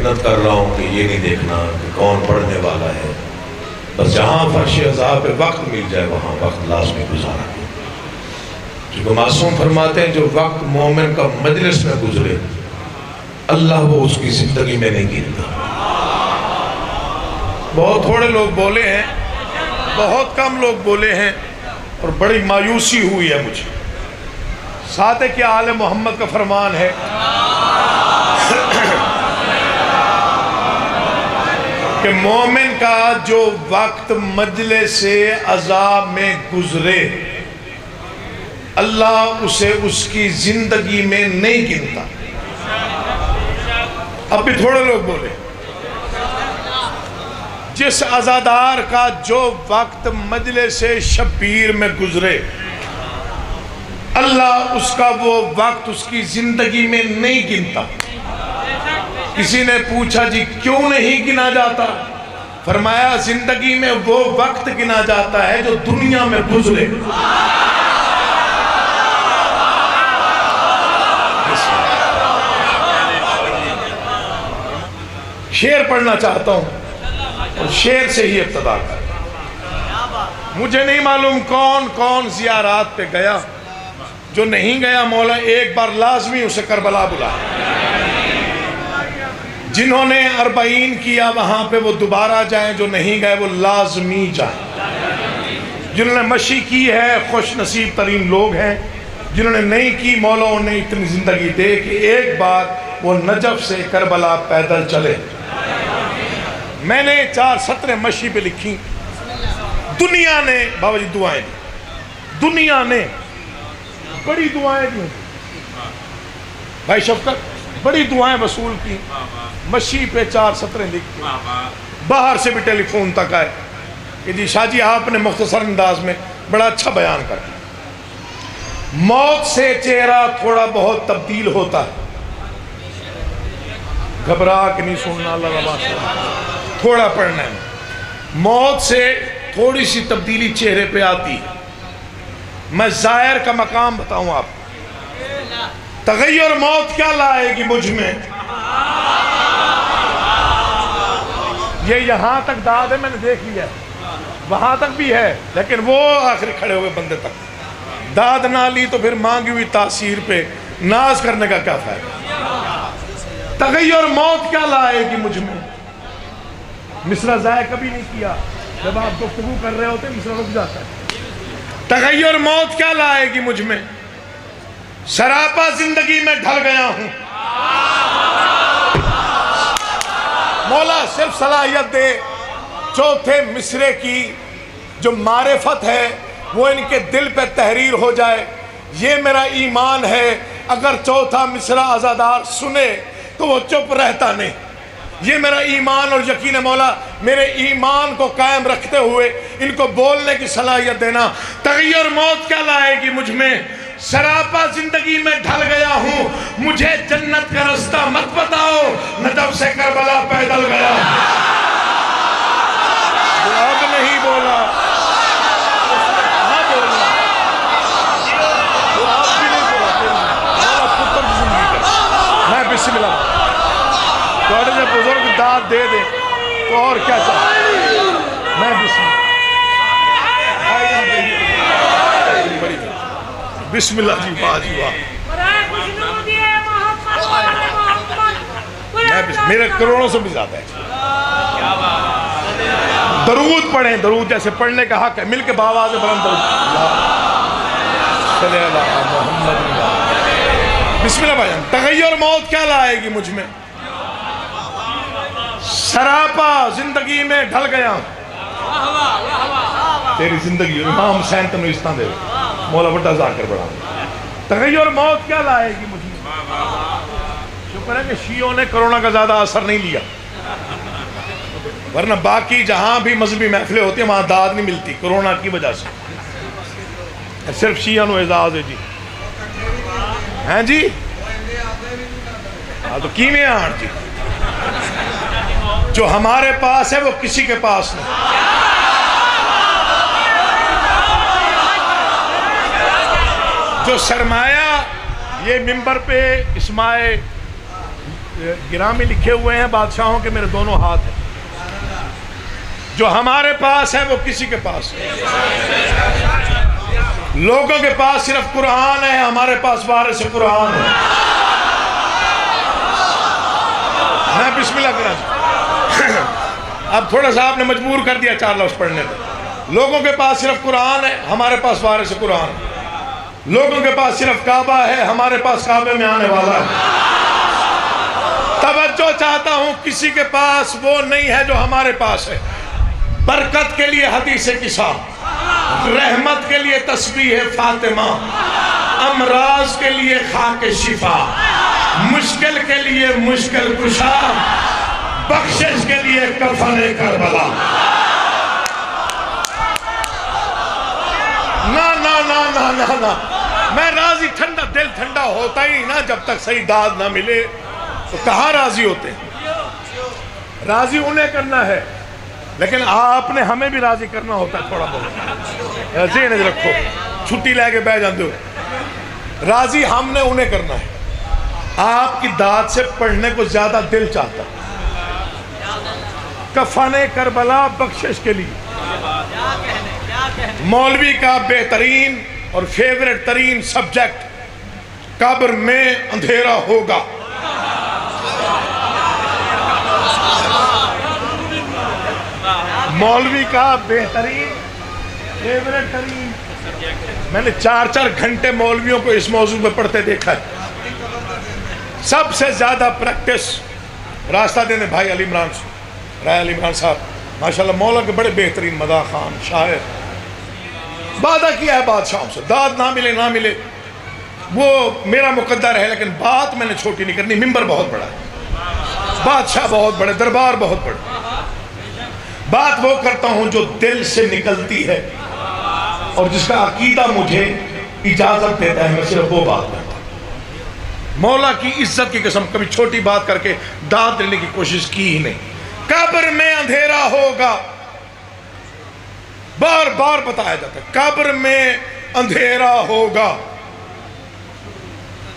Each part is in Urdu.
محنت کر رہا ہوں کہ یہ نہیں دیکھنا کہ کون پڑھنے والا ہے، بس جہاں فرش عذاب پہ وقت مل جائے وہاں وقت لازمی گزارا ہے۔ کیونکہ معصوم فرماتے ہیں جو وقت مومن کا مجلس میں گزرے اللہ وہ اس کی زندگی میں نہیں گنتا۔ بہت تھوڑے لوگ بولے ہیں، بہت کم لوگ بولے ہیں، اور بڑی مایوسی ہوئی ہے مجھے۔ ساتھ کہ آل محمد کا فرمان ہے کہ مومن کا جو وقت مجلس عذاب میں گزرے اللہ اسے اس کی زندگی میں نہیں گنتا۔ اب بھی تھوڑے لوگ بولے جس عزادار کا جو وقت مجلس شبیر میں گزرے اللہ اس کا وہ وقت اس کی زندگی میں نہیں گنتا۔ کسی نے پوچھا جی کیوں نہیں گنا جاتا؟ فرمایا زندگی میں وہ وقت گنا جاتا ہے جو دنیا میں گزرے۔ شعر پڑھنا چاہتا ہوں اور شعر سے ہی ابتدا کر۔ مجھے نہیں معلوم کون کون زیارات پہ گیا، جو نہیں گیا مولا ایک بار لازمی اسے کربلا بلا۔ جنہوں نے 40 کیا وہاں پہ وہ دوبارہ جائیں، جو نہیں گئے وہ لازمی جائیں۔ جنہوں نے مشی کی ہے خوش نصیب ترین لوگ ہیں، جنہوں نے نہیں کی مولا انہیں اتنی زندگی دے کہ ایک بار وہ نجف سے کربلا پیدل چلے۔ میں نے 4 سطریں مشی پہ لکھی۔ دنیا نے بابا جی دعائیں دی، دنیا نے بڑی دعائیں دی، بھائی شفقت بڑی دعائیں وصول کی، مشی پہ 4 سطریں لکھی۔ باہر سے بھی ٹیلی فون تک آئے کہ جی شاہ جی آپ نے مختصر انداز میں بڑا اچھا بیان کر دیا۔ موت سے چہرہ تھوڑا بہت تبدیل ہوتا ہے، گھبرا کے نہیں سننا، اللہ ربا تھوڑا پڑھنا ہے۔ موت سے تھوڑی سی تبدیلی چہرے پہ آتی ہے۔ میں ظاہر کا مقام بتاؤں آپ، تغیر موت کیا لائے گی مجھ میں؟ یہ یہاں تک داد ہے، میں نے دیکھ لیا ہے، وہاں تک بھی ہے، لیکن وہ آخری کھڑے ہوئے بندے تک داد نہ لی تو پھر مانگی ہوئی تاثیر پہ ناز کرنے کا کیا فائدہ؟ تغیر موت کیا لائے گی مجھ میں؟ مصرع ضائع کبھی نہیں کیا، جب آپ گفتگو کر رہے ہوتے مصرع رک جاتا ہے۔ تغیر موت کیا لائے گی مجھ میں؟ سراپا زندگی میں ڈھل گیا ہوں۔ مولا صرف صلاحیت دے چوتھے مصرے کی جو معرفت ہے وہ ان کے دل پہ تحریر ہو جائے، یہ میرا ایمان ہے۔ اگر چوتھا مصرع عزادار سنے تو وہ چپ رہتا نہیں، یہ میرا ایمان اور یقین ہے۔ مولا میرے ایمان کو قائم رکھتے ہوئے ان کو بولنے کی صلاحیت دینا۔ تغیر موت کیا لائے گی مجھ میں؟ سراپا زندگی میں ڈھل گیا ہوں، مجھے جنت کا رستہ مت بتاؤ، نجف سے کربلا پیدل گیا۔ اب نہیں بولا، ہاں بولا، اب بھی نہیں بولا۔ مولا پتر کی زندگی کا میں بسم اللہ توڑے جب بزرگ داد دے دیں تو اور کیا چاہتا میں بسم اللہ جی واہ جی واہ۔ میرے کروڑوں سے بھی زیادہ ہے۔ درود پڑھیں، درود جیسے پڑھنے کا حق ہے، مل کے باواز بلند درود صلی اللہ محمد۔ بسم اللہ بھائی جان۔ تغیر موت کیا لائے گی مجھ میں؟ سراپا زندگی میں ڈھل گیا ہوں۔ تیری زندگی امام حسین تنو استان دے مولا بڑا ذاکر بڑا۔ تغیر موت کیا لائے گی مجھ میں؟ شکر ہے کہ شیعوں نے کرونا کا زیادہ اثر نہیں لیا، ورنہ باقی جہاں بھی مذہبی محفلیں ہوتی ہیں وہاں داد نہیں ملتی کرونا کی وجہ سے۔ صرف شیعہ نو اعزاز ہے جی، ہیں جی ہاں تو کیویں آن جی، جو ہمارے پاس ہے وہ کسی کے پاس نہیں۔ جو سرمایہ یہ منبر پہ اسماء گراں میں لکھے ہوئے ہیں بادشاہوں کے میرے دونوں ہاتھ ہیں. جو ہمارے پاس ہے وہ کسی کے پاس ہے. لوگوں کے پاس صرف قرآن ہے, ہمارے پاس وارث قرآن ہے. میں بسم اللہ کرا ہوں. اب تھوڑا سا آپ نے مجبور کر دیا 4 لفظ پڑھنے میں. لوگوں کے پاس صرف قرآن ہے, ہمارے پاس وارث قرآن ہے. لوگوں کے پاس صرف کعبہ ہے, ہمارے پاس کعبے میں آنے والا ہے. توجہ چاہتا ہوں, کسی کے پاس وہ نہیں ہے جو ہمارے پاس ہے. برکت کے لیے حدیث قصہ, رحمت کے لیے تسبیح فاطمہ, امراض کے لیے خاک شفا, مشکل کے لیے مشکل کشا, بخشش کے لیے کفن کربلا. نا میں راضی, ٹھنڈا دل ٹھنڈا ہوتا ہی نا جب تک صحیح داد نہ ملے. تو کہاں راضی ہوتے ہیں؟ راضی انہیں کرنا ہے, لیکن آپ نے ہمیں بھی راضی کرنا ہوتا ہے تھوڑا بہت. ذہن رکھو, چھٹی لے کے بیٹھ جاتے ہو. راضی ہم نے انہیں کرنا ہے. آپ کی داد سے پڑھنے کو زیادہ دل چاہتا ہے. کفن کربلا بخشش کے لیے. مولوی کا بہترین اور فیورٹ ترین سبجیکٹ, قبر میں اندھیرا ہوگا. مولوی کا بہترین فیورٹ ترین. میں نے 4 گھنٹے مولویوں کو اس موضوع پہ پڑھتے دیکھا ہے. سب سے زیادہ پریکٹس راستہ دینے بھائی علی عمران رائے علی عمران صاحب, ماشاءاللہ مولا کے بڑے بہترین مداح خان شاعر. وعدہ کیا ہے بادشاہوں سے, داد نہ ملے نہ ملے وہ میرا مقدر ہے, لیکن بات میں نے چھوٹی نہیں کرنی. ممبر بہت بڑا ہے, بادشاہ بہت بڑے, دربار بہت بڑا. بات وہ کرتا ہوں جو دل سے نکلتی ہے اور جس کا عقیدہ مجھے اجازت دیتا ہے, میں صرف وہ بات کرتا ہوں. مولا کی عزت کی قسم کبھی چھوٹی بات کر کے داد لینے کی کوشش کی ہی نہیں. قبر میں اندھیرا ہوگا, بار بار بتایا جاتا ہے, قبر میں اندھیرا ہوگا.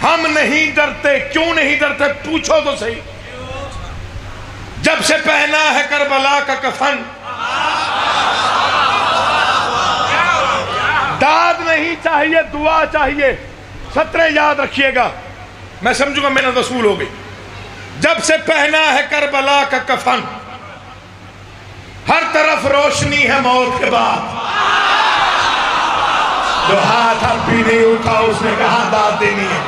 ہم نہیں ڈرتے. کیوں نہیں ڈرتے پوچھو تو صحیح. جب سے پہنا ہے کربلا کا کفن, داد نہیں چاہیے, دعا چاہیے. 17 یاد رکھیے گا, میں سمجھوں گا محنت وصول ہو گئی. جب سے پہنا ہے کربلا کا کفن, ہر طرف روشنی ہے موت کے بعد. جو ہاتھ اب بھی نہیں اٹھا اس نے کہا داد دینی ہے.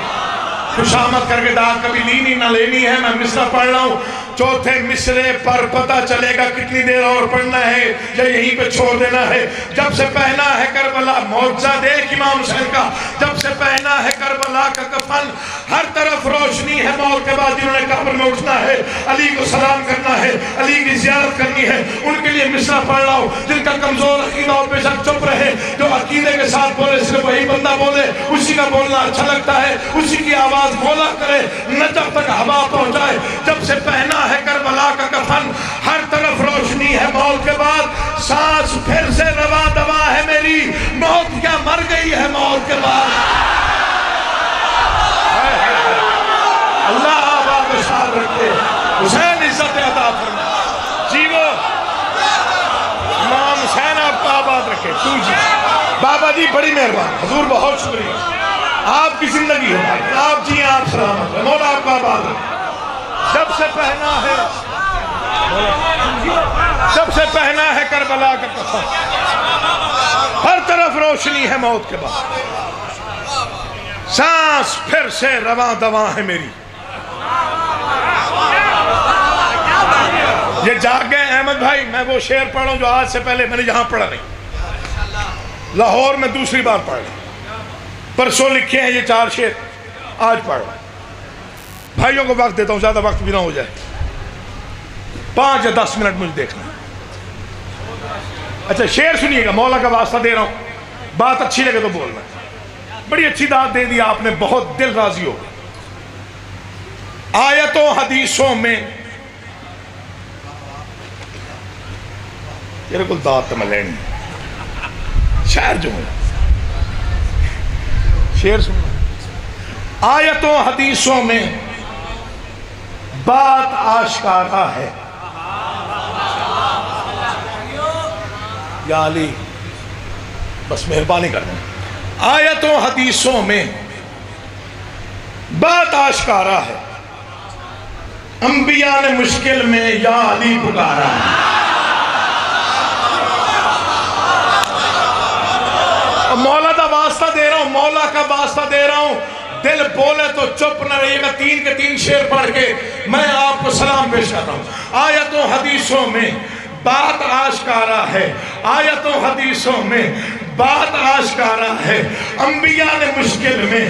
خوشامد کر کے داد کبھی لینی نہ لینی ہے. میں مصرع پڑھ رہا ہوں, چوتھے مصرے پر پتہ چلے گا کتنی دیر اور پڑھنا ہے یا یہیں پہ چھوڑ دینا ہے. جب سے پہنا ہے کربلا, معجزہ دیکھ امام حسین کا, جب سے پہنا ہے کربلا کا کفن, ہر طرف روشنی ہے موت کے بعد. جنہوں نے قبر میں اٹھنا ہے, علی کو سلام کرنا ہے, علی کی زیارت کرنی ہے, ان کے لیے مصرع پڑھ رہا ہوں. جن کا کمزور عقیدہ اور بے شک چپ رہے, جو عقیدے کے ساتھ بولے, صرف وہی بندہ بولے, اسی کا بولنا اچھا لگتا ہے, اسی کی آواز مولا کرے, نہ جب تک ہوا پہنچائے. جب سے پہنا ہے کربلا کا کفن, ہر طرف روشنی ہے موت کے بعد. سانس پھر سے رواں دواں ہے میری, موت کیا مر گئی ہے موت کے بعد. اللہ آباد و شاد رکھے, حسین عزت عطا فرما. جیو امام حسین آپ کو آباد رکھے. تو جی بابا جی بڑی مہربانی, حضور بہت شکریہ. آپ کی زندگی ہو, آپ جی آپ سلامت رہے, مولا آپ کو آباد رکھے. جب سے پہنا ہے کربلا کا کفن, ہر طرف روشنی ہے موت کے بعد. سانس پھر سے رواں دواں ہے میری. یہ جاگ گئے احمد بھائی. میں وہ شعر پڑھ رہا ہوں جو آج سے پہلے میں نے یہاں پڑھا نہیں, لاہور میں دوسری بار پڑھ رہا. پرسوں لکھے ہیں یہ 4 شعر, آج پڑھ رہا. بھائیوں کو وقت دیتا ہوں, زیادہ وقت بھی نہ ہو جائے. 5 یا 10 منٹ مجھے دیکھنا. اچھا شعر سنیے گا, مولا کا واسطہ دے رہا ہوں, بات اچھی لگے تو بولنا. بڑی اچھی داد دے دی آپ نے, بہت دل راضی ہو گیا. آیتوں حدیثوں میں تیرے کو داد تو میں لینی, شعر جو ہے شعر سننا. آیتوں حدیثوں میں بات آشکارا ہے. یا علی بس مہربانی کرنا. آیتوں حدیثوں میں بات آشکارا ہے. انبیاء نے مشکل میں یا علی پکارا ہے. مولا کا واسطہ دے رہا ہوں, مولا کا واسطہ دے رہا ہوں, دل بولے تو چپ نہ رہیے گا. 3 کے 3 شعر پڑھ کے میں آپ کو سلام پیش کرتا ہوں. آیتوں حدیثوں میں بات آشکارا ہے. آیتوں حدیثوں میں بات آشکارا ہے. انبیاء نے مشکل میں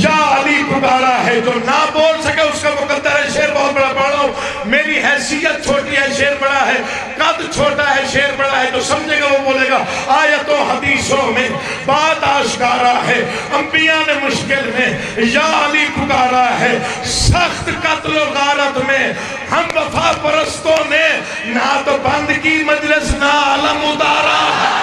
یا علی پکارا ہے. جو نہ بول سکے اس کا مقدر ہے. شعر بہت بڑا پڑھ رہا ہوں, میری حیثیت چھوٹی ہے, شعر بڑا ہے, قد چھوٹا ہے, شعر بڑا ہے. جو سمجھے گا وہ بولے گا. آیتوں حدیثوں میں بات آشکارا ہے. انبیاء نے مشکل میں یا علی پکارا ہے. سخت قتل و غارت میں ہم وفا پرستوں نے نعت بند کی مجلس نہ علم اتارا ہے.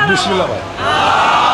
بسم اللہ بھائی.